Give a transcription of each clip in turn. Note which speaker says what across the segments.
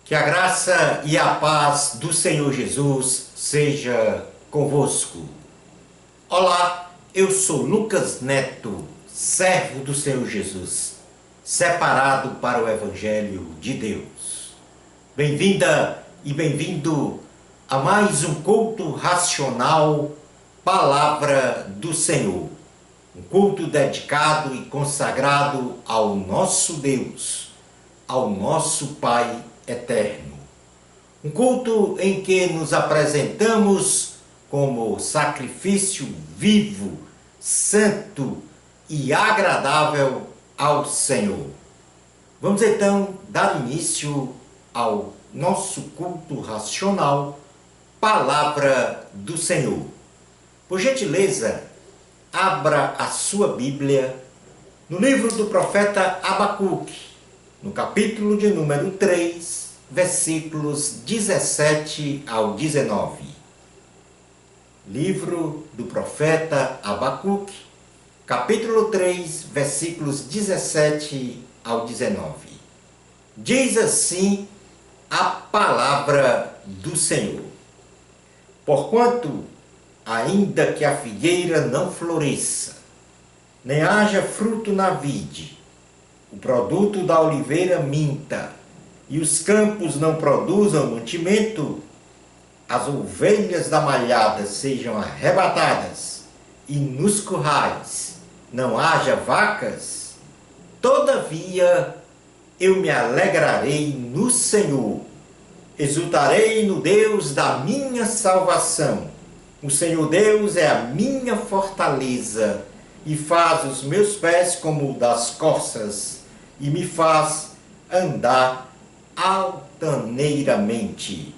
Speaker 1: Que a graça e a paz do Senhor Jesus seja convosco. Olá, eu sou Lucas Neto, servo do Senhor Jesus, separado para o Evangelho de Deus. Bem-vinda e bem-vindo a mais um culto racional, Palavra do Senhor. Um culto dedicado e consagrado ao nosso Deus, ao nosso Pai eterno. Um culto em que nos apresentamos como sacrifício vivo, santo e agradável ao Senhor. Vamos então dar início ao nosso culto racional, Palavra do Senhor. Por gentileza, abra a sua Bíblia no livro do profeta Abacuque, no capítulo de número 3, versículos 17 ao 19. Livro do profeta Abacuque, capítulo 3, versículos 17 ao 19. Diz assim a palavra do Senhor: Porquanto, ainda que a figueira não floresça, nem haja fruto na vide, o produto da oliveira minta, e os campos não produzam mantimento, as ovelhas da malhada sejam arrebatadas, e nos currais não haja vacas, todavia eu me alegrarei no Senhor, exultarei no Deus da minha salvação. O Senhor Deus é a minha fortaleza, e faz os meus pés como o das corças, e me faz andar altaneiramente.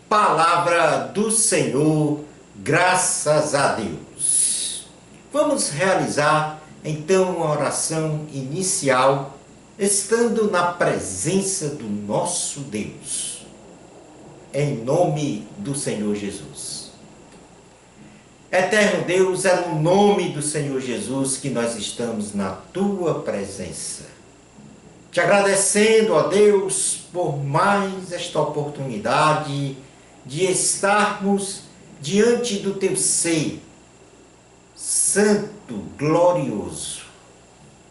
Speaker 1: Palavra do Senhor, graças a Deus. Vamos realizar então uma oração inicial, estando na presença do nosso Deus. Em nome do Senhor Jesus. Eterno Deus, é no nome do Senhor Jesus que nós estamos na Tua presença. Te agradecendo, ó Deus, por mais esta oportunidade de estarmos diante do Teu seio, santo, glorioso.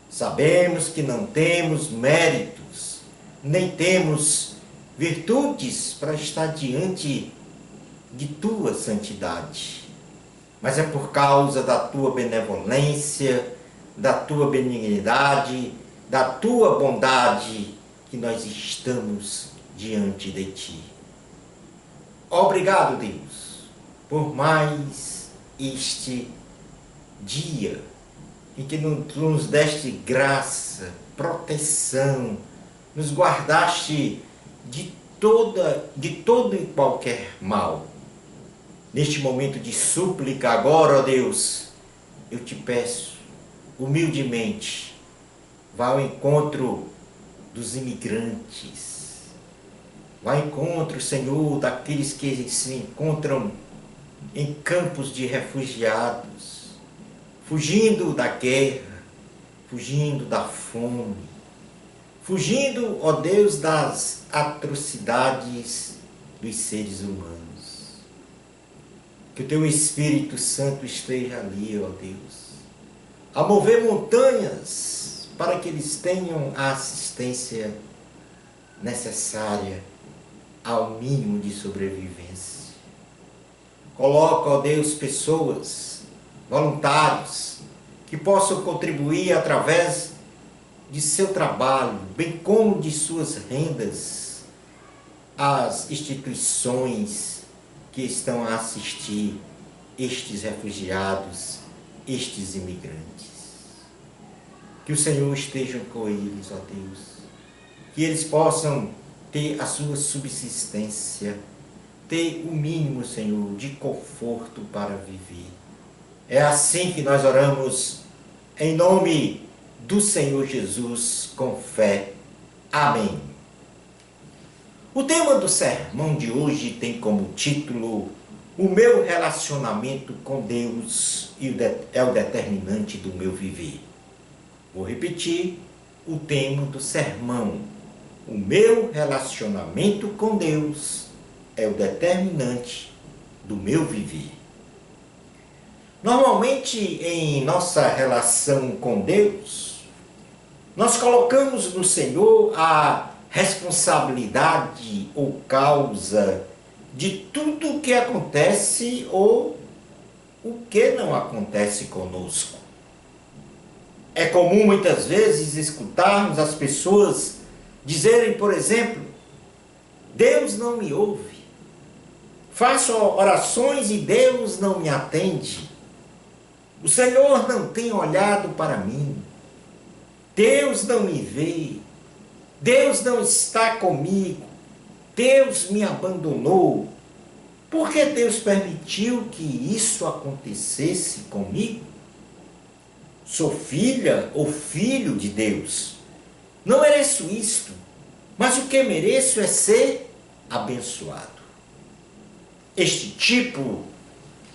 Speaker 1: Sabemos que não temos méritos, nem temos virtudes para estar diante de Tua santidade. Mas é por causa da Tua benevolência, da Tua benignidade, da Tua bondade que nós estamos diante de Ti. Obrigado, Deus, por mais este dia em que nos deste graça, proteção, nos guardaste de todo e qualquer mal. Neste momento de súplica agora, ó Deus, eu te peço, humildemente, vá ao encontro dos imigrantes, vá ao encontro, Senhor, daqueles que se encontram em campos de refugiados, fugindo da guerra, fugindo da fome, fugindo, ó Deus, das atrocidades dos seres humanos. Que o Teu Espírito Santo esteja ali, ó Deus, a mover montanhas para que eles tenham a assistência necessária ao mínimo de sobrevivência. Coloca, ó Deus, pessoas, voluntários, que possam contribuir através de seu trabalho, bem como de suas rendas, às instituições que estão a assistir estes refugiados, estes imigrantes. Que o Senhor esteja com eles, ó Deus. Que eles possam ter a sua subsistência, ter o mínimo, Senhor, de conforto para viver. É assim que nós oramos, em nome do Senhor Jesus, com fé. Amém. O tema do sermão de hoje tem como título: O meu relacionamento com Deus é o determinante do meu viver. Vou repetir o tema do sermão: O meu relacionamento com Deus é o determinante do meu viver. Normalmente, em nossa relação com Deus, nós colocamos no Senhor a responsabilidade ou causa de tudo o que acontece ou o que não acontece conosco. É comum muitas vezes escutarmos as pessoas dizerem, por exemplo, Deus não me ouve. Faço orações e Deus não me atende. O Senhor não tem olhado para mim. Deus não me vê. Deus não está comigo. Deus me abandonou. Por que Deus permitiu que isso acontecesse comigo? Sou filha ou filho de Deus. Não mereço isto, mas o que mereço é ser abençoado. Este tipo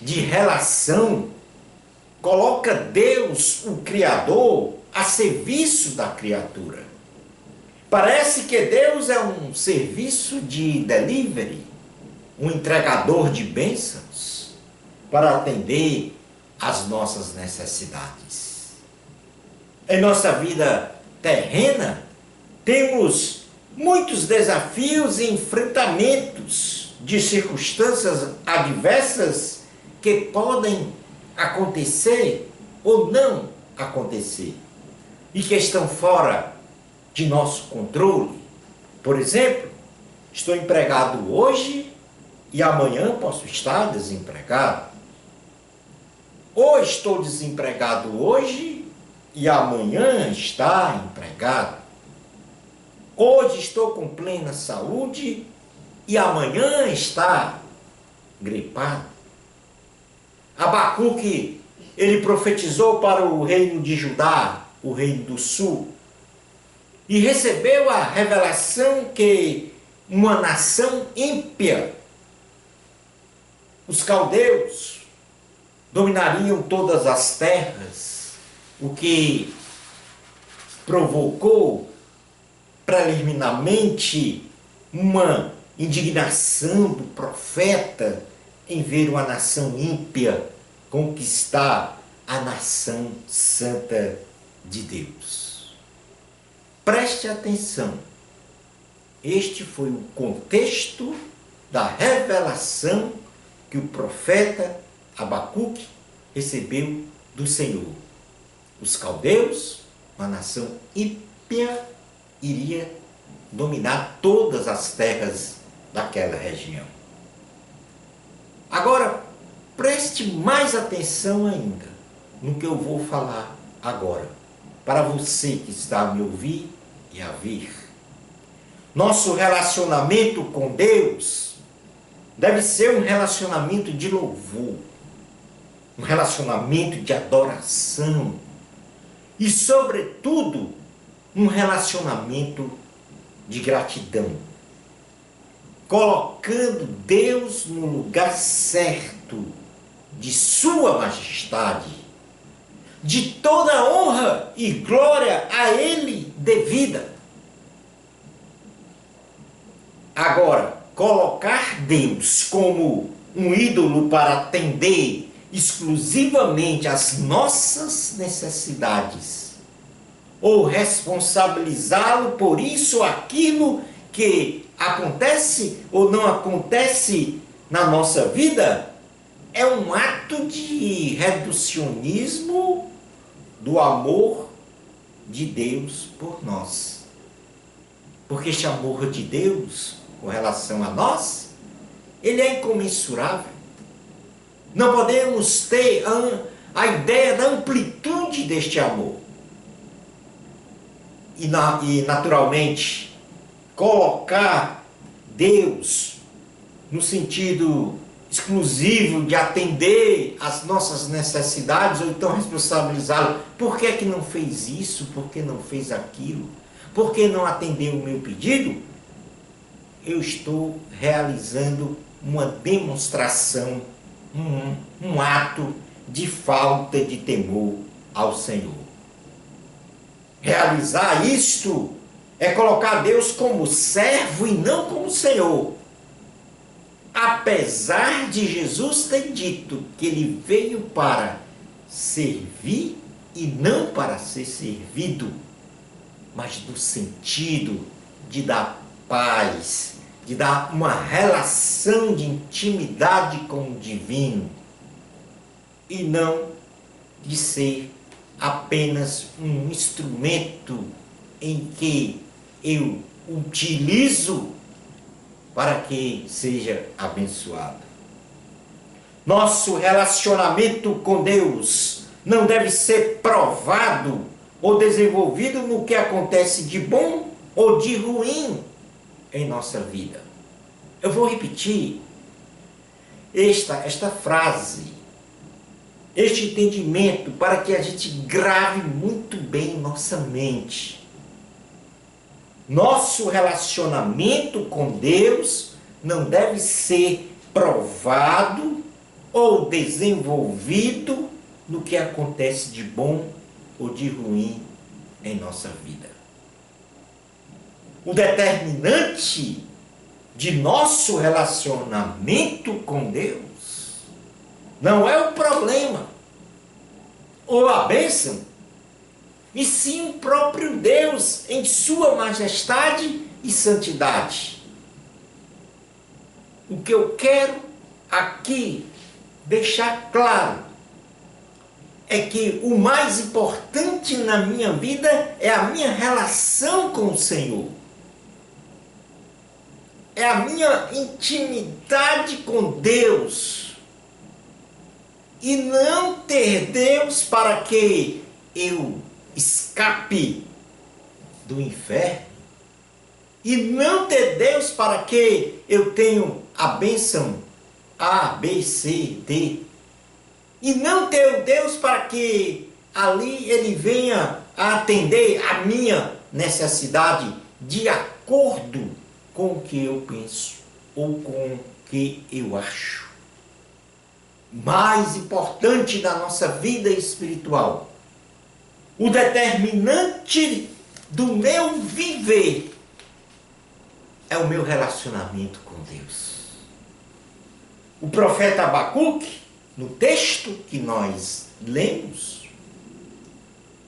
Speaker 1: de relação coloca Deus, o Criador, a serviço da criatura. Parece que Deus é um serviço de delivery, um entregador de bênçãos para atender às nossas necessidades. Em nossa vida terrena, temos muitos desafios e enfrentamentos de circunstâncias adversas que podem acontecer ou não acontecer e que estão fora de nosso controle. Por exemplo, estou empregado hoje e amanhã posso estar desempregado. Ou estou desempregado hoje e amanhã está empregado. Hoje estou com plena saúde e amanhã está gripado. Abacuque, ele profetizou para o reino de Judá, o reino do sul, e recebeu a revelação que uma nação ímpia, os caldeus, dominariam todas as terras, o que provocou preliminarmente uma indignação do profeta em ver uma nação ímpia conquistar a nação santa de Deus. Preste atenção, este foi o contexto da revelação que o profeta Abacuque recebeu do Senhor. Os caldeus, uma nação ímpia, iria dominar todas as terras daquela região. Agora, preste mais atenção ainda no que eu vou falar agora, para você que está a me ouvir e a ver. Nosso relacionamento com Deus deve ser um relacionamento de louvor, um relacionamento de adoração e, sobretudo, um relacionamento de gratidão, colocando Deus no lugar certo de sua majestade, de toda honra e glória a Ele devida. Agora, colocar Deus como um ídolo para atender exclusivamente às nossas necessidades, ou responsabilizá-lo por isso ou aquilo que acontece ou não acontece na nossa vida, é um ato de reducionismo do amor de Deus por nós. Porque este amor de Deus com relação a nós, ele é incomensurável. Não podemos ter a ideia da amplitude deste amor. E naturalmente, colocar Deus no sentido exclusivo de atender às nossas necessidades, ou então responsabilizá-lo. Por que é que não fez isso? Por que não fez aquilo? Por que não atendeu o meu pedido? Eu estou realizando uma demonstração, um ato de falta de temor ao Senhor. Realizar isto é colocar Deus como servo e não como Senhor. Apesar de Jesus ter dito que ele veio para servir e não para ser servido, mas no sentido de dar paz, de dar uma relação de intimidade com o divino, e não de ser apenas um instrumento em que eu utilizo para que seja abençoado. Nosso relacionamento com Deus não deve ser provado ou desenvolvido no que acontece de bom ou de ruim em nossa vida. Eu vou repetir esta frase, este entendimento, para que a gente grave muito bem em nossa mente. Nosso relacionamento com Deus não deve ser provado ou desenvolvido no que acontece de bom ou de ruim em nossa vida. O determinante de nosso relacionamento com Deus não é o problema ou a bênção, e sim o próprio Deus em sua majestade e santidade. O que eu quero aqui deixar claro é que o mais importante na minha vida é a minha relação com o Senhor. É a minha intimidade com Deus. E não ter Deus para que eu escape do inferno. E não ter Deus para que eu tenha a bênção A, B, C, D. E não ter o Deus para que ali ele venha a atender a minha necessidade de acordo com o que eu penso ou com o que eu acho. Mais importante da nossa vida espiritual, o determinante do meu viver é o meu relacionamento com Deus. O profeta Abacuque, no texto que nós lemos,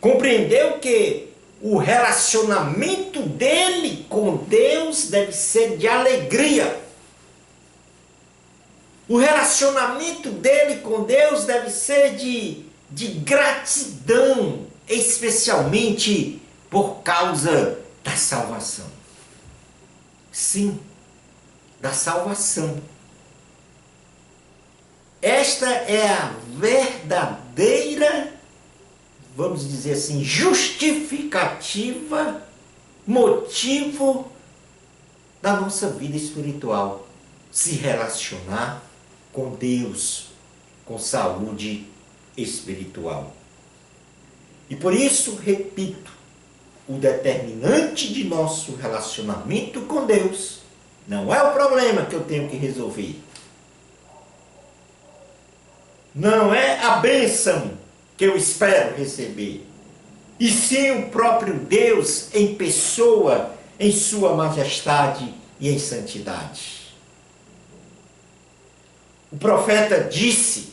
Speaker 1: compreendeu que o relacionamento dele com Deus deve ser de alegria. O relacionamento dele com Deus deve ser de gratidão, especialmente por causa da salvação. Sim, da salvação. Esta é a verdadeira, vamos dizer assim, justificativa, motivo da nossa vida espiritual. Se relacionar com Deus, com saúde espiritual. E por isso, repito, o determinante de nosso relacionamento com Deus não é o problema que eu tenho que resolver. Não é a bênção que eu espero receber, e sim o próprio Deus em pessoa, em sua majestade e em santidade. O profeta disse,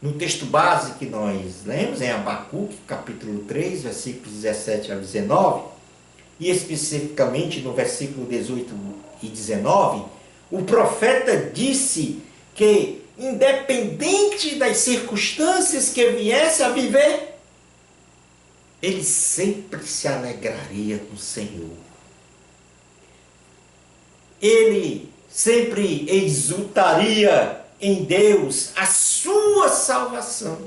Speaker 1: no texto base que nós lemos, em Abacuque, capítulo 3, versículos 17 a 19, e especificamente no versículo 18 e 19, o profeta disse que, independente das circunstâncias que viesse a viver, ele sempre se alegraria no Senhor. Ele sempre exultaria em Deus a sua salvação.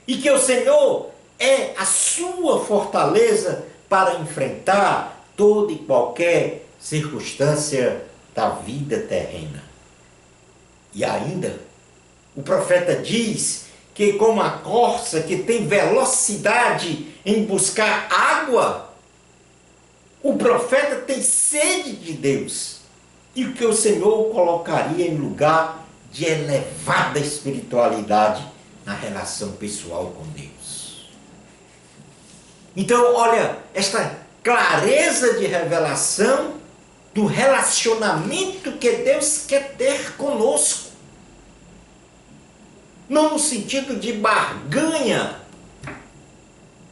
Speaker 1: E que o Senhor é a sua fortaleza para enfrentar toda e qualquer circunstância da vida terrena. E ainda, o profeta diz que como a corça que tem velocidade em buscar água, o profeta tem sede de Deus, e que o Senhor o colocaria em lugar de elevada espiritualidade na relação pessoal com Deus. Então, olha, esta clareza de revelação do relacionamento que Deus quer ter conosco. Não no sentido de barganha,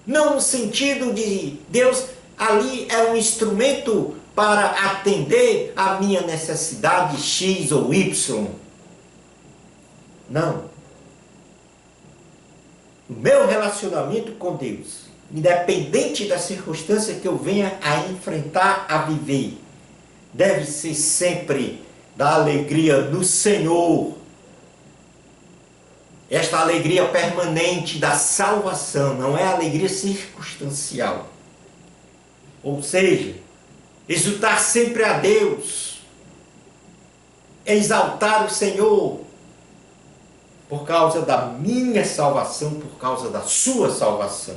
Speaker 1: não no sentido de Deus ali é um instrumento para atender a minha necessidade X ou Y. Não. O meu relacionamento com Deus, independente da circunstância que eu venha a enfrentar, a viver, deve ser sempre da alegria no Senhor. Esta alegria permanente da salvação, não é alegria circunstancial. Ou seja, exultar sempre a Deus, exaltar o Senhor, por causa da minha salvação, por causa da sua salvação.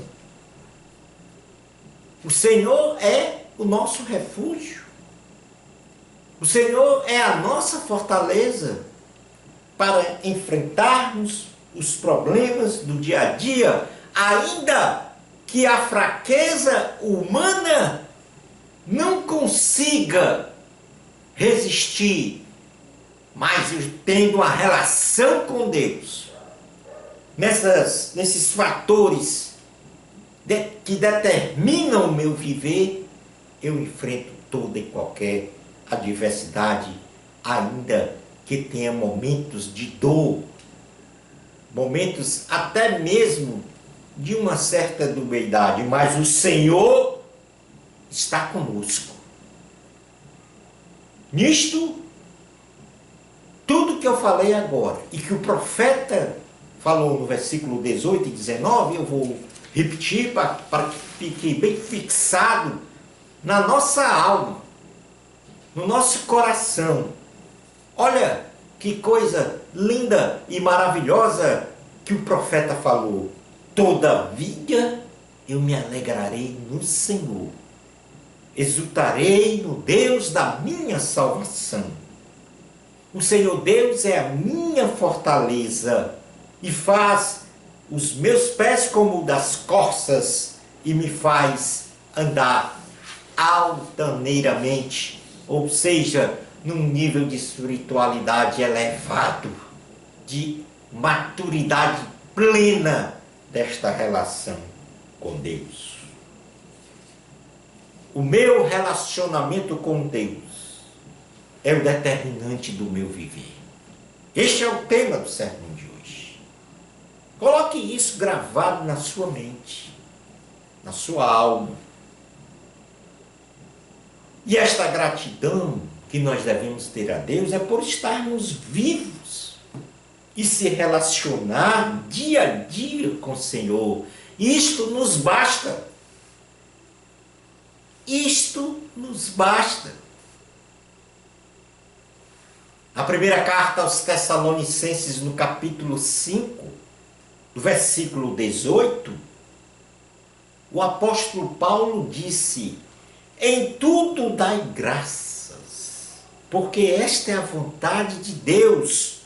Speaker 1: O Senhor é o nosso refúgio. O Senhor é a nossa fortaleza para enfrentarmos os problemas do dia a dia, ainda que a fraqueza humana não consiga resistir, mas eu tendo uma relação com Deus, nesses fatores que determinam o meu viver, eu enfrento toda e qualquer adversidade, ainda que tenha momentos de dor, momentos até mesmo de uma certa dubiedade, mas o Senhor está conosco. Nisto, tudo que eu falei agora, e que o profeta falou no versículo 18 e 19, eu vou repetir para que fique bem fixado na nossa alma, no nosso coração. Olha que coisa linda e maravilhosa que o profeta falou. Todavia eu me alegrarei no Senhor, exultarei no Deus da minha salvação. O Senhor Deus é a minha fortaleza e faz os meus pés como das corças e me faz andar altaneiramente, ou seja, num nível de espiritualidade elevado, de maturidade plena desta relação com Deus. O meu relacionamento com Deus é o determinante do meu viver. Este é o tema do sermão de hoje. Coloque isso gravado na sua mente, na sua alma. E esta gratidão que nós devemos ter a Deus é por estarmos vivos e se relacionar dia a dia com o Senhor. Isto nos basta. Isto nos basta. A primeira carta aos Tessalonicenses, no capítulo 5, no versículo 18, o apóstolo Paulo disse: em tudo dai graças, porque esta é a vontade de Deus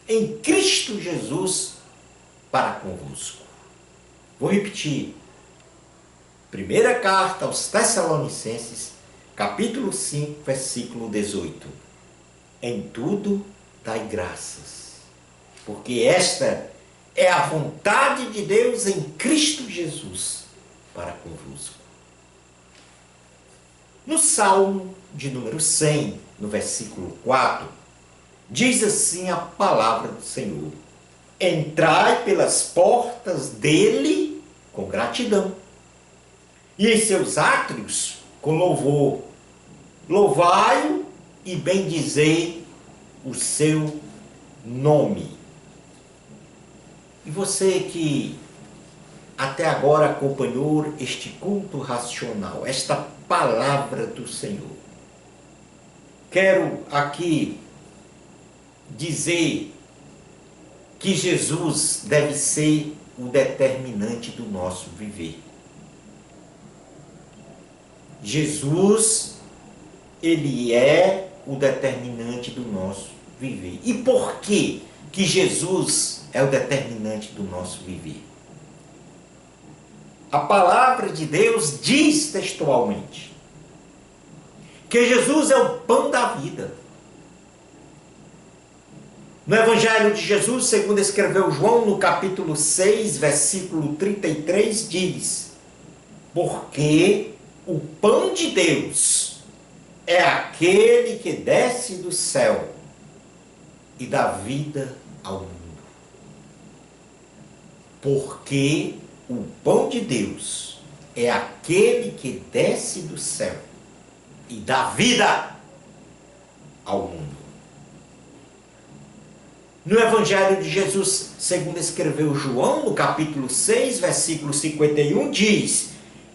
Speaker 1: em Cristo Jesus para convosco. Vou repetir. Primeira carta aos Tessalonicenses, capítulo 5, versículo 18. Em tudo dai graças, porque esta é a vontade de Deus em Cristo Jesus para convosco. No Salmo de número 100, no versículo 4, diz assim a palavra do Senhor: entrai pelas portas dele com gratidão, e em seus átrios com louvor. Louvai-o e bendizei o seu nome. E você que até agora acompanhou este culto racional, esta palavra do Senhor, quero aqui dizer que Jesus deve ser o determinante do nosso viver. Jesus, ele é o determinante do nosso viver. E por que Jesus é o determinante do nosso viver? a palavra de Deus diz textualmente que Jesus é o pão da vida. No Evangelho de Jesus, segundo escreveu João, no capítulo 6, versículo 33, diz: porque o pão de Deus é aquele que desce do céu e dá vida ao mundo. Porque o pão de Deus é aquele que desce do céu e dá vida ao mundo. No Evangelho de Jesus, segundo escreveu João, no capítulo 6, versículo 51, diz: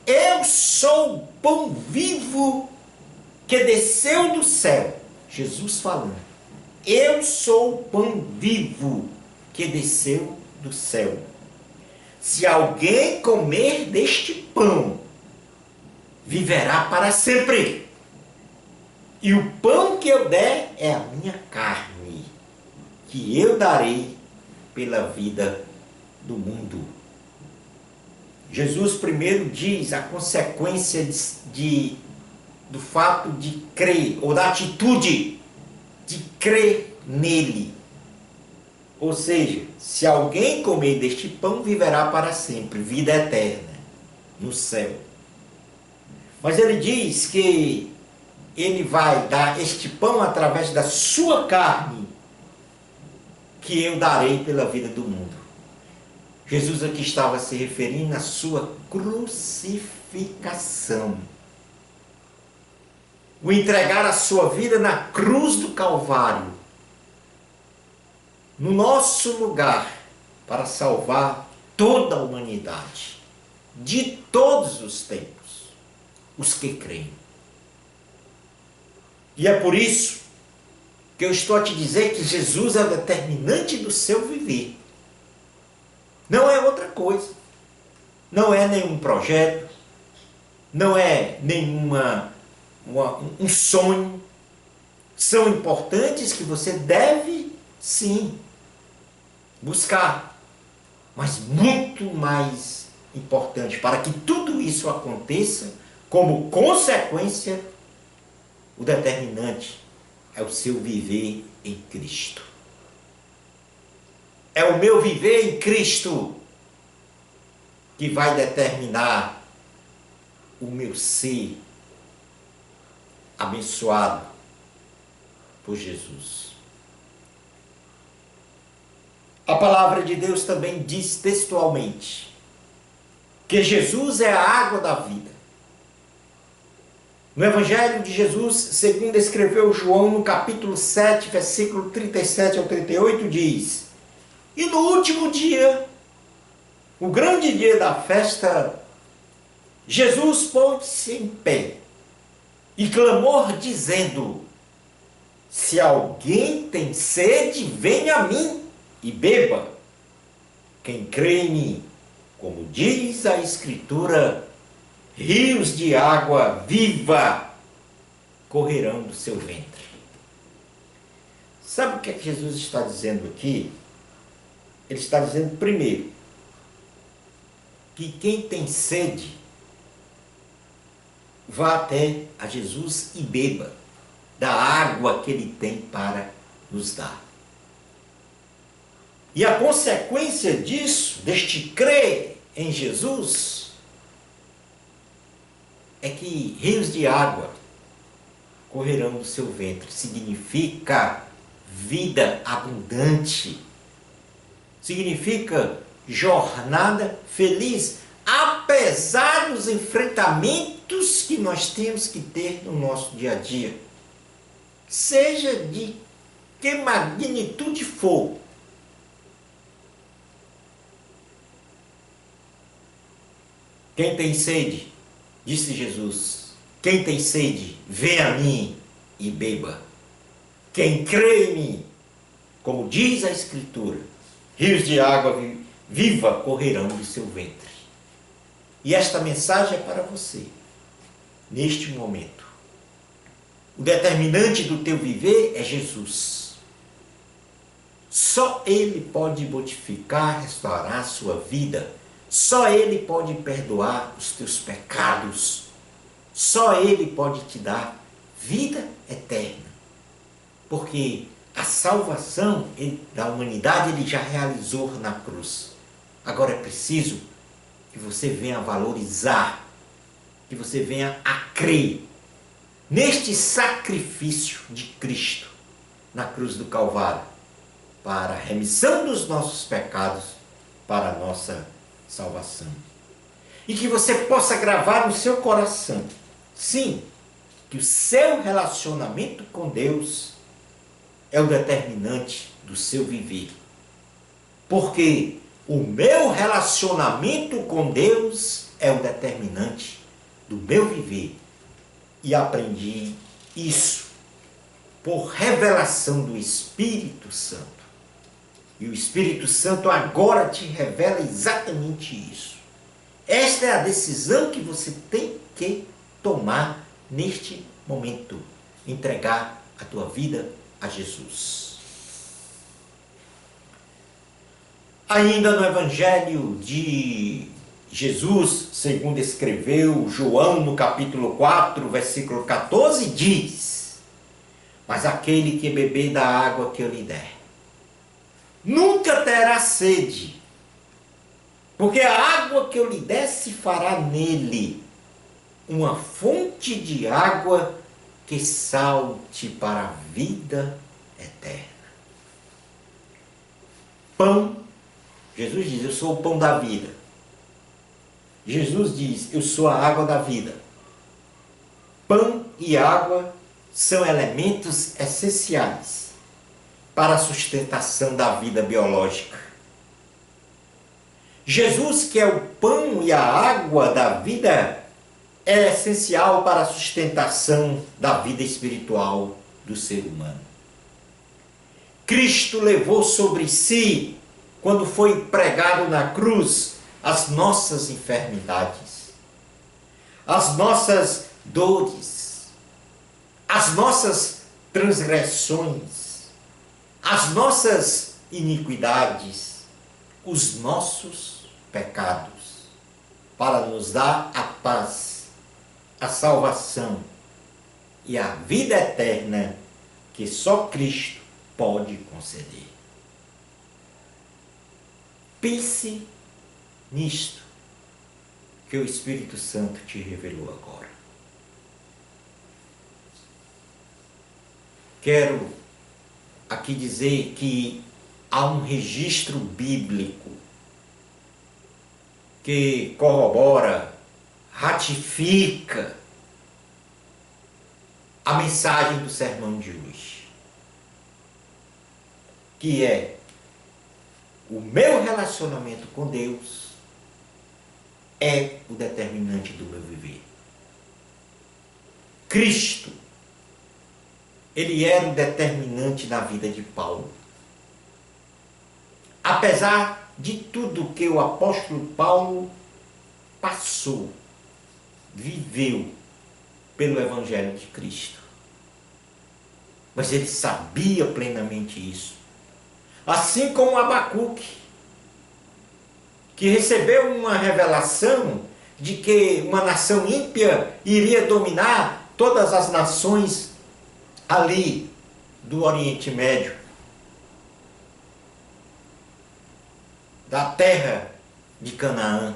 Speaker 1: eu sou o pão vivo que desceu do céu. Jesus falando. Eu sou o pão vivo que desceu do céu. Se alguém comer deste pão, viverá para sempre. E o pão que eu der é a minha carne, que eu darei pela vida do mundo. Jesus primeiro diz a consequência do fato de crer, ou da atitude de crer nele. Ou seja, se alguém comer deste pão, viverá para sempre, vida eterna, no céu. Mas ele diz que ele vai dar este pão através da sua carne, que eu darei pela vida do mundo. Jesus aqui estava se referindo à sua crucificação. O entregar a sua vida na cruz do Calvário, no nosso lugar, para salvar toda a humanidade, de todos os tempos, os que creem. E é por isso que eu estou a te dizer que Jesus é o determinante do seu viver. Não é outra coisa. Não é nenhum projeto, não é um sonho. São importantes que você deve, sim, buscar. Mas muito mais importante, para que tudo isso aconteça, como consequência, o determinante é o seu viver em Cristo. É o meu viver em Cristo que vai determinar o meu ser abençoado por Jesus. A palavra de Deus também diz textualmente que Jesus é a água da vida. No Evangelho de Jesus, segundo escreveu João, no capítulo 7, versículo 37 ao 38, diz: e no último dia, o grande dia da festa, Jesus pôs-se em pé e clamou dizendo: se alguém tem sede, venha a mim e beba. Quem crê em mim, como diz a Escritura, rios de água viva correrão do seu ventre. Sabe o que é que Jesus está dizendo aqui? Ele está dizendo, primeiro, que quem tem sede, vá até a Jesus e beba da água que ele tem para nos dar. E a consequência disso, deste crer em Jesus, é que rios de água correrão do seu ventre. Significa vida abundante. Significa jornada feliz, apesar dos enfrentamentos que nós temos que ter no nosso dia a dia. Seja de que magnitude for. Quem tem sede, disse Jesus, quem tem sede, venha a mim e beba. Quem crê em mim, como diz a Escritura, rios de água viva correrão do seu ventre. E esta mensagem é para você, neste momento. O determinante do teu viver é Jesus. Só Ele pode modificar, restaurar a sua vida, Só Ele pode perdoar os teus pecados. Só Ele pode te dar vida eterna. Porque a salvação da humanidade Ele já realizou na cruz. Agora é preciso que você venha a valorizar, que você venha a crer neste sacrifício de Cristo na cruz do Calvário, para a remissão dos nossos pecados, para a nossa salvação. E que você possa gravar no seu coração, sim, que o seu relacionamento com Deus é o determinante do seu viver. Porque o meu relacionamento com Deus é o determinante do meu viver. E aprendi isso por revelação do Espírito Santo. E o Espírito Santo agora te revela exatamente isso. Esta é a decisão que você tem que tomar neste momento. Entregar a tua vida a Jesus. Ainda no Evangelho de Jesus, segundo escreveu João no capítulo 4, versículo 14, diz: mas aquele que beber da água que eu lhe der, nunca terá sede, porque a água que eu lhe der se fará nele uma fonte de água que salte para a vida eterna. Pão, Jesus diz, eu sou o pão da vida. Jesus diz, eu sou a água da vida. Pão e água são elementos essenciais para a sustentação da vida biológica. Jesus, que é o pão e a água da vida, é essencial para a sustentação da vida espiritual do ser humano. Cristo levou sobre si, quando foi pregado na cruz, as nossas enfermidades, as nossas dores, as nossas transgressões, as nossas iniquidades, os nossos pecados, para nos dar a paz, a salvação e a vida eterna que só Cristo pode conceder. Pense nisto que o Espírito Santo te revelou agora. Quero aqui dizer que há um registro bíblico que corrobora, ratifica a mensagem do sermão de hoje, que é: o meu relacionamento com Deus é o determinante do meu viver. Cristo, ele era o determinante da vida de Paulo. Apesar de tudo que o apóstolo Paulo passou, viveu pelo Evangelho de Cristo. Mas ele sabia plenamente isso. Assim como Abacuque, que recebeu uma revelação de que uma nação ímpia iria dominar todas as nações ali do Oriente Médio, da terra de Canaã.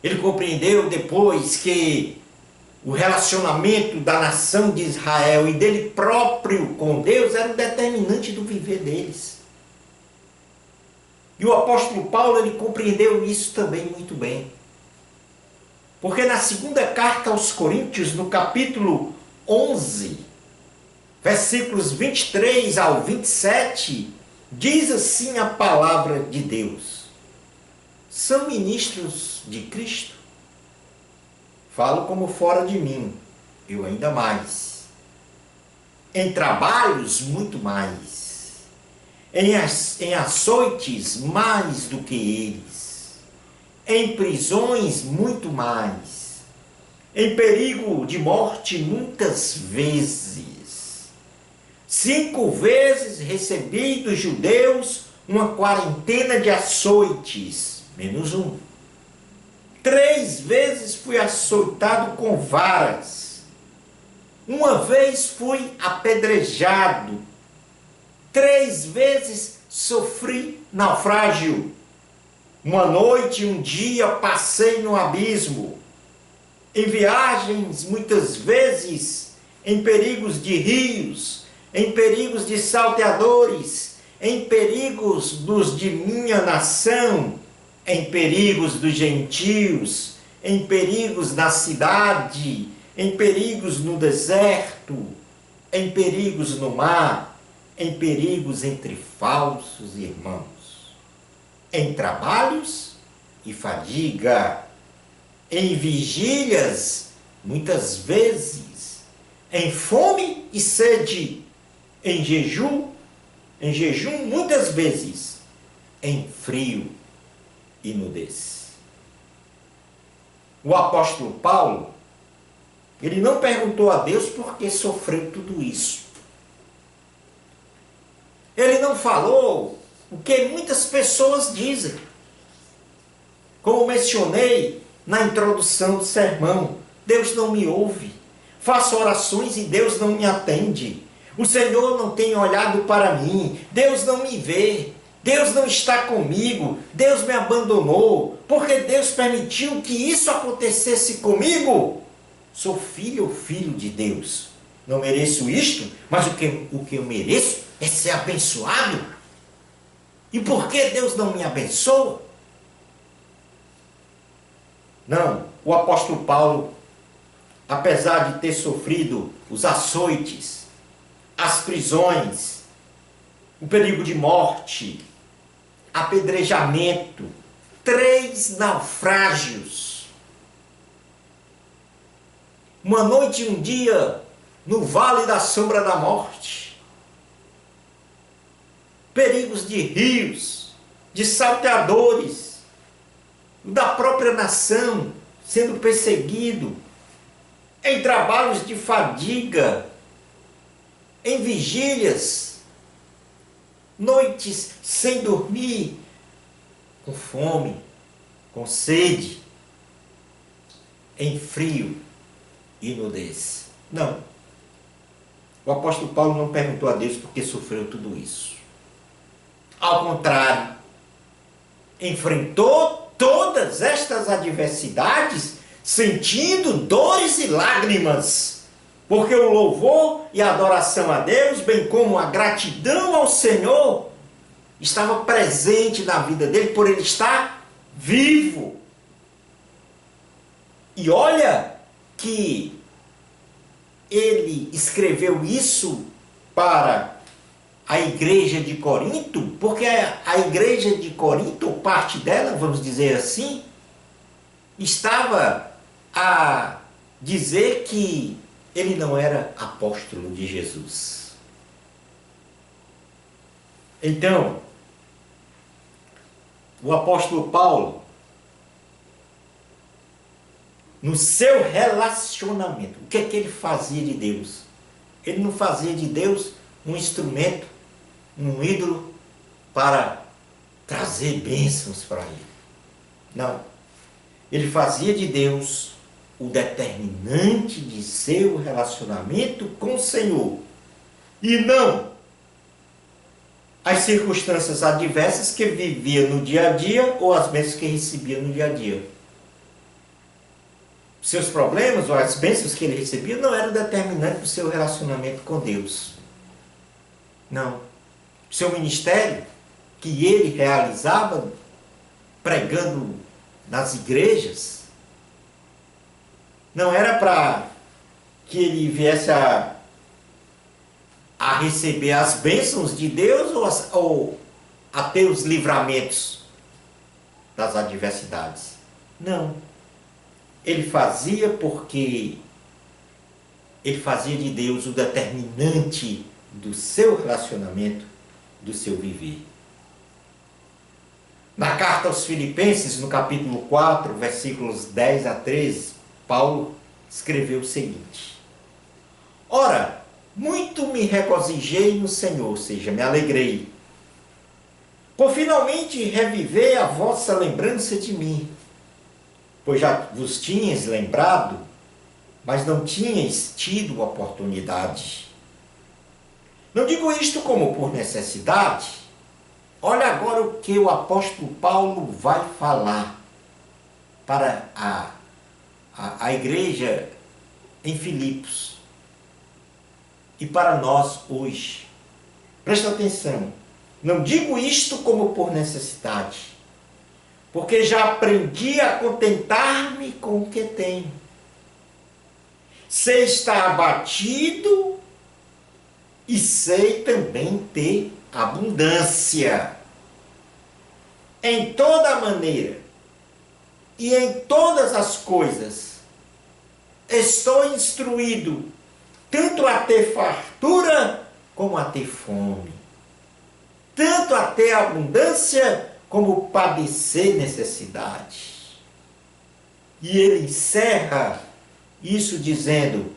Speaker 1: Ele compreendeu depois que o relacionamento da nação de Israel e dele próprio com Deus era o determinante do viver deles. E o apóstolo Paulo, ele compreendeu isso também muito bem. Porque na segunda carta aos Coríntios, no capítulo 11, versículos 23 ao 27, diz assim a palavra de Deus: são ministros de Cristo? Falo como fora de mim, eu ainda mais. Em trabalhos, muito mais. Em açoites, mais do que eles. Em prisões, muito mais. Em perigo de morte, muitas vezes. 5 vezes recebi dos judeus uma quarentena de açoites, menos um. 3 vezes fui açoitado com varas. Uma vez fui apedrejado. 3 vezes sofri naufrágio. Uma noite e um dia passei no abismo. Em viagens, muitas vezes, em perigos de rios, em perigos de salteadores, em perigos dos de minha nação, em perigos dos gentios, em perigos na cidade, em perigos no deserto, em perigos no mar, em perigos entre falsos irmãos, em trabalhos e fadiga, em vigílias, muitas vezes, em fome e sede, em jejum, muitas vezes, em frio e nudez. O apóstolo Paulo, ele não perguntou a Deus por que sofreu tudo isso. Ele não falou o que muitas pessoas dizem. Como mencionei na introdução do sermão, Deus não me ouve. Faço orações e Deus não me atende. O Senhor não tem olhado para mim. Deus não me vê. Deus não está comigo. Deus me abandonou. Porque Deus permitiu que isso acontecesse comigo. Sou filho ou filho de Deus. Não mereço isto, mas o que eu mereço é ser abençoado. E por que Deus não me abençoa? Não, o apóstolo Paulo, apesar de ter sofrido os açoites, as prisões, o perigo de morte, apedrejamento, 3 naufrágios, uma noite e um dia no vale da sombra da morte, perigos de rios, de salteadores, da própria nação sendo perseguido, em trabalhos de fadiga, em vigílias, noites sem dormir, com fome, com sede, em frio e nudez. Não. O apóstolo Paulo não perguntou a Deus por que sofreu tudo isso. Ao contrário, enfrentou todas estas adversidades sentindo dores e lágrimas, porque o louvor e a adoração a Deus, bem como a gratidão ao Senhor, estava presente na vida dele por ele estar vivo. E olha que ele escreveu isso para a igreja de Corinto, porque a igreja de Corinto, ou parte dela, vamos dizer assim, estava a dizer que ele não era apóstolo de Jesus. Então, o apóstolo Paulo, no seu relacionamento, o que é que ele fazia de Deus? Ele não fazia de Deus um instrumento, um ídolo para trazer bênçãos para ele. Não. Ele fazia de Deus o determinante de seu relacionamento com o Senhor. E não as circunstâncias adversas que vivia no dia a dia ou as bênçãos que recebia no dia a dia. Seus problemas ou as bênçãos que ele recebia não eram determinantes do seu relacionamento com Deus. Não. Seu ministério, que ele realizava pregando nas igrejas, não era para que ele viesse a receber as bênçãos de Deus ou a ter os livramentos das adversidades. Não. Ele fazia porque ele fazia de Deus o determinante do seu relacionamento, do seu viver. Na carta aos Filipenses, no capítulo 4, versículos 10 a 13, Paulo escreveu o seguinte: Ora, muito me regozijei no Senhor, ou seja, me alegrei, por finalmente reviver a vossa lembrança de mim, pois já vos tinhas lembrado, mas não tinhas tido oportunidade. Não digo isto como por necessidade. Olha agora o que o apóstolo Paulo vai falar para a igreja em Filipos e para nós hoje. Presta atenção. Não digo isto como por necessidade, porque já aprendi a contentar-me com o que tenho. Sei estar abatido e sei também ter abundância. Em toda maneira e em todas as coisas estou instruído, tanto a ter fartura como a ter fome, tanto a ter abundância como padecer necessidade. E ele encerra isso dizendo: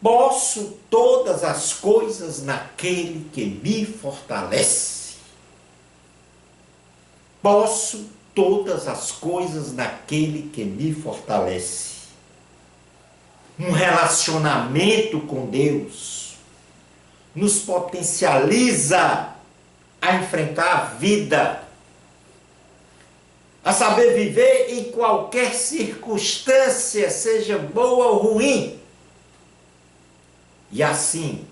Speaker 1: posso todas as coisas naquele que me fortalece. Posso todas as coisas naquele que me fortalece. Um relacionamento com Deus nos potencializa a enfrentar a vida, a saber viver em qualquer circunstância, seja boa ou ruim. E assim,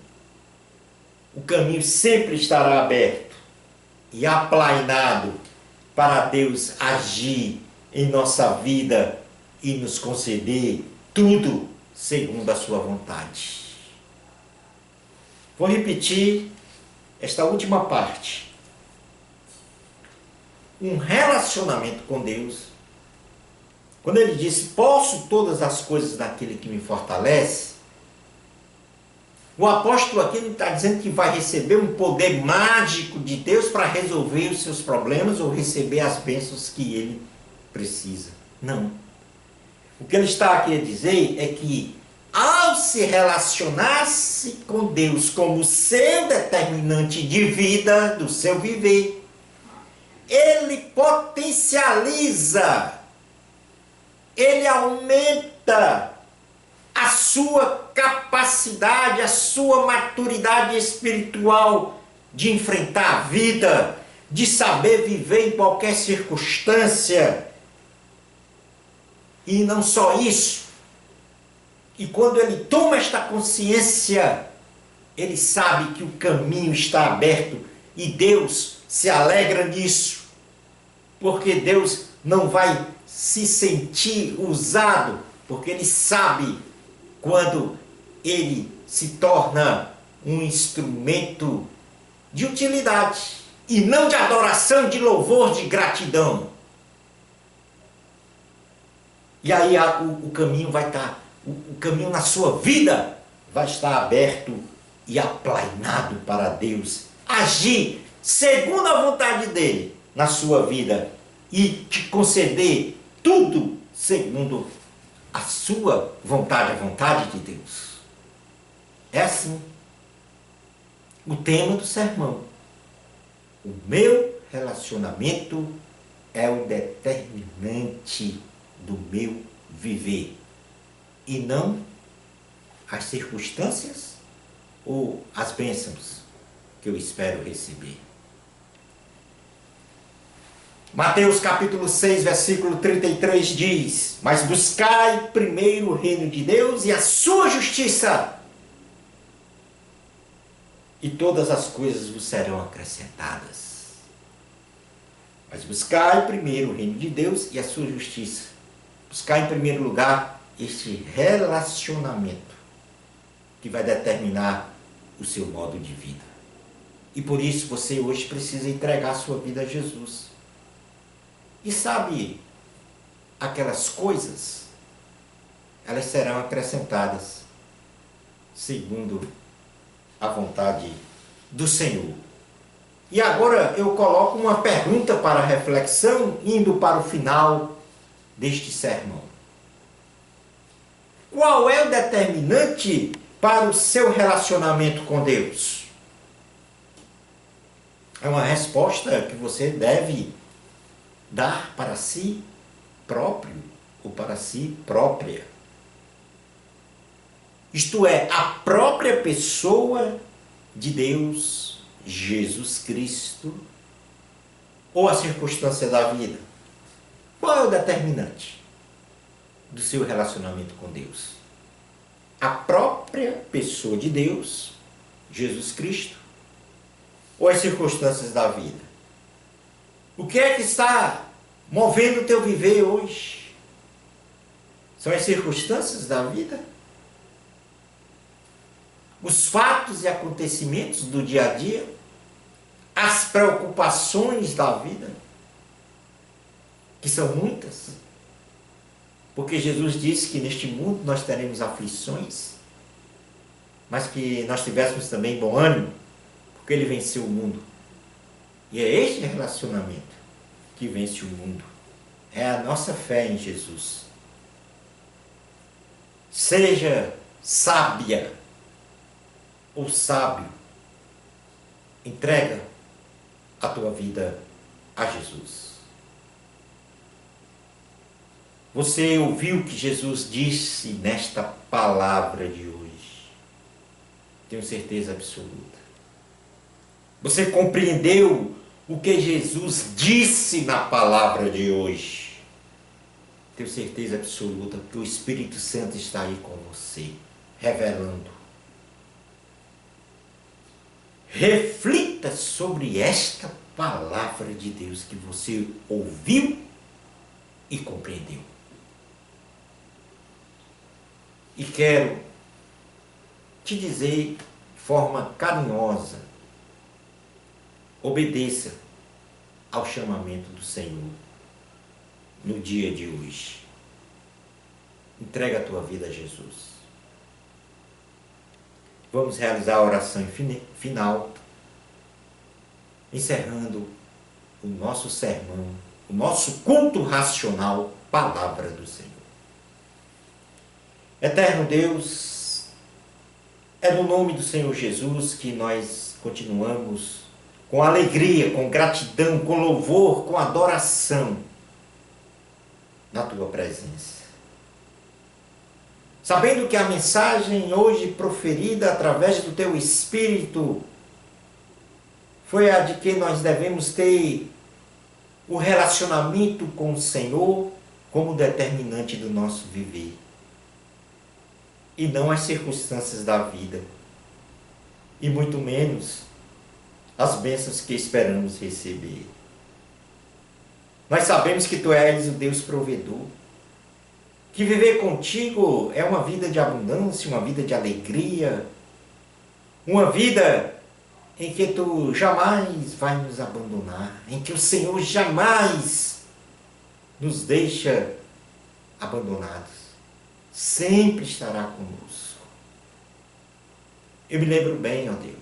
Speaker 1: o caminho sempre estará aberto e aplainado para Deus agir em nossa vida e nos conceder tudo segundo a sua vontade. Vou repetir esta última parte. Um relacionamento com Deus, quando ele disse, posso todas as coisas naquele que me fortalece, o apóstolo aqui não está dizendo que vai receber um poder mágico de Deus para resolver os seus problemas ou receber as bênçãos que ele precisa. Não. O que ele está aqui a dizer é que, ao se relacionar-se com Deus como seu determinante de vida, do seu viver, ele potencializa, ele aumenta a sua capacidade, a sua maturidade espiritual de enfrentar a vida, de saber viver em qualquer circunstância. E não só isso, e quando ele toma esta consciência, ele sabe que o caminho está aberto e Deus se alegra nisso, porque Deus não vai se sentir usado, porque ele sabe quando ele se torna um instrumento de utilidade e não de adoração, de louvor, de gratidão. E aí o caminho vai estar, o caminho na sua vida vai estar aberto e aplainado para Deus agir segundo a vontade dele na sua vida e te conceder tudo segundo a sua vontade, a vontade de Deus. É assim. O tema do sermão. O meu relacionamento é o determinante do meu viver. E não as circunstâncias ou as bênçãos que eu espero receber. Mateus capítulo 6, versículo 33 diz: mas buscai primeiro o reino de Deus e a sua justiça, e todas as coisas vos serão acrescentadas. Mas buscai primeiro o reino de Deus e a sua justiça. Buscai em primeiro lugar este relacionamento que vai determinar o seu modo de vida. E por isso você hoje precisa entregar a sua vida a Jesus. E sabe, aquelas coisas, elas serão acrescentadas segundo a vontade do Senhor. E agora eu coloco uma pergunta para reflexão, indo para o final deste sermão. Qual é o determinante para o seu relacionamento com Deus? É uma resposta que você deve dar para si próprio ou para si própria. Isto é, a própria pessoa de Deus, Jesus Cristo, ou a circunstância da vida. Qual é o determinante do seu relacionamento com Deus? A própria pessoa de Deus, Jesus Cristo, ou as circunstâncias da vida? O que é que está movendo o teu viver hoje? São as circunstâncias da vida? Os fatos e acontecimentos do dia a dia? As preocupações da vida? Que são muitas. Porque Jesus disse que neste mundo nós teremos aflições, mas que nós tivéssemos também bom ânimo, porque Ele venceu o mundo. E é este relacionamento que vence o mundo. É a nossa fé em Jesus. Seja sábia ou sábio, entrega a tua vida a Jesus. Você ouviu o que Jesus disse nesta palavra de hoje? Tenho certeza absoluta. Você compreendeu o que Jesus disse na palavra de hoje? Tenho certeza absoluta, porque o Espírito Santo está aí com você, revelando. Reflita sobre esta palavra de Deus que você ouviu e compreendeu. E quero te dizer de forma carinhosa, obedeça ao chamamento do Senhor no dia de hoje. Entrega a tua vida a Jesus. Vamos realizar a oração final, encerrando o nosso sermão, o nosso culto racional, palavra do Senhor. Eterno Deus, é no nome do Senhor Jesus que nós continuamos com alegria, com gratidão, com louvor, com adoração na tua presença. Sabendo que a mensagem hoje proferida através do teu Espírito foi a de que nós devemos ter o relacionamento com o Senhor como determinante do nosso viver. E não as circunstâncias da vida. E muito menos as bênçãos que esperamos receber. Nós sabemos que Tu és o Deus provedor. Que viver contigo é uma vida de abundância, uma vida de alegria. Uma vida em que Tu jamais vai nos abandonar. Em que o Senhor jamais nos deixa abandonados. Sempre estará conosco. Eu me lembro bem, ó Deus,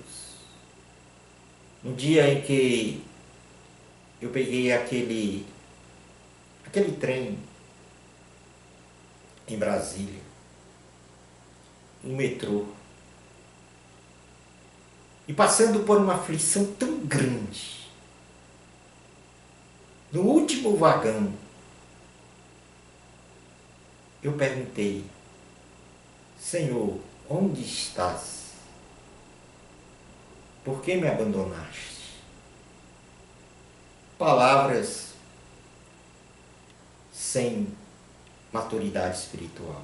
Speaker 1: no dia em que eu peguei aquele trem em Brasília, no metrô, e passando por uma aflição tão grande, no último vagão, eu perguntei: Senhor, onde estás? Por que me abandonaste? Palavras sem maturidade espiritual,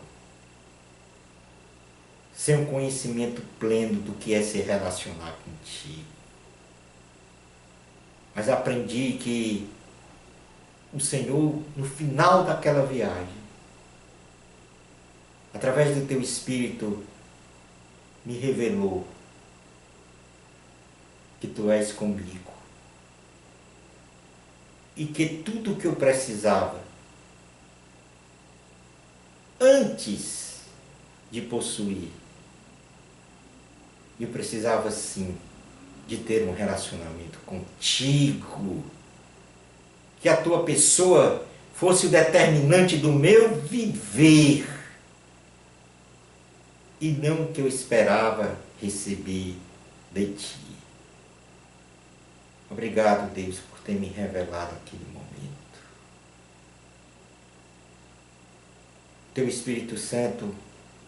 Speaker 1: sem um conhecimento pleno do que é se relacionar contigo. Mas aprendi que o Senhor, no final daquela viagem, através do teu Espírito, me revelou que Tu és comigo. E que tudo o que eu precisava, antes de possuir, eu precisava sim de ter um relacionamento contigo. Que a Tua pessoa fosse o determinante do meu viver. E não o que eu esperava receber de Ti. Obrigado, Deus, por ter me revelado aquele momento. Teu Espírito Santo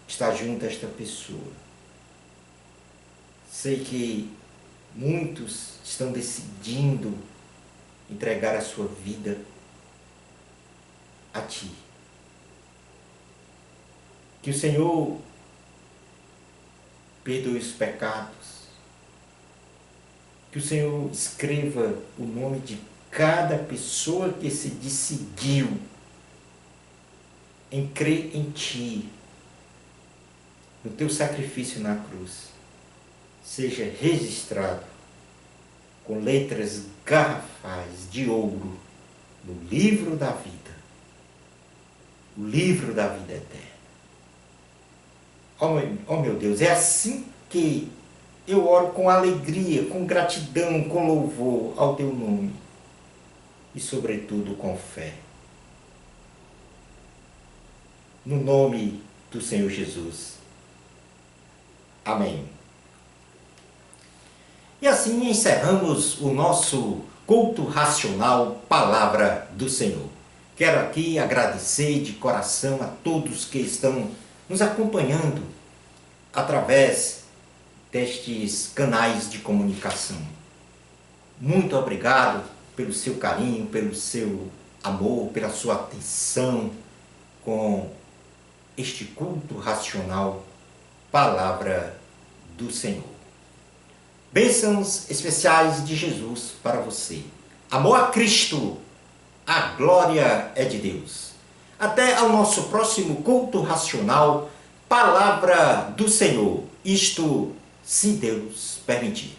Speaker 1: está junto a esta pessoa. Sei que muitos estão decidindo entregar a sua vida a Ti. Que o Senhor perdoe os pecados. Que o Senhor escreva o nome de cada pessoa que se decidiu em crer em Ti, no Teu sacrifício na cruz, seja registrado com letras garrafais de ouro no livro da vida, o livro da vida eterna. Oh meu Deus, é assim que eu oro com alegria, com gratidão, com louvor ao Teu nome e, sobretudo, com fé. No nome do Senhor Jesus. Amém. E assim encerramos o nosso culto racional Palavra do Senhor. Quero aqui agradecer de coração a todos que estão nos acompanhando através destes canais de comunicação. Muito obrigado pelo seu carinho, pelo seu amor, pela sua atenção com este culto racional, Palavra do Senhor. Bênçãos especiais de Jesus para você. Amor a Cristo, a glória é de Deus. Até ao nosso próximo culto racional, Palavra do Senhor. Isto, se Deus permitir.